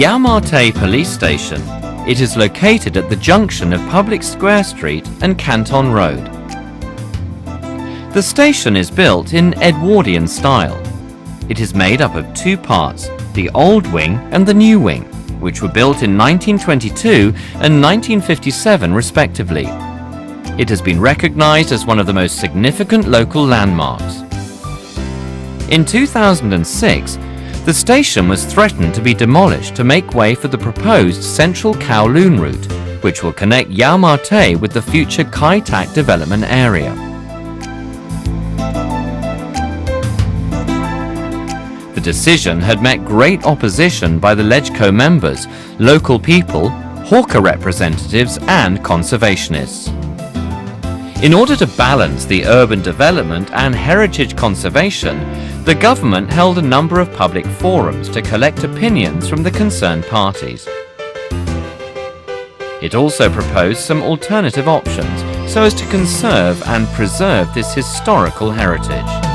Yau Ma Tei Police Station. It is located at the junction of Public Square Street and Canton Road. The station is built in Edwardian style. It is made up of two parts, the old wing and the new wing, which were built in 1922 and 1957 respectively. It has been recognized as one of the most significant local landmarks. In 2006, the station was threatened to be demolished to make way for the proposed Central Kowloon route, which will connect Yau Ma Tei with the future Kai Tak development area. The decision had met great opposition by the LegCo members, local people, hawker representatives and conservationists. In order to balance the urban development and heritage conservation, the government held a number of public forums to collect opinions from the concerned parties. It also proposed some alternative options so as to conserve and preserve this historical heritage.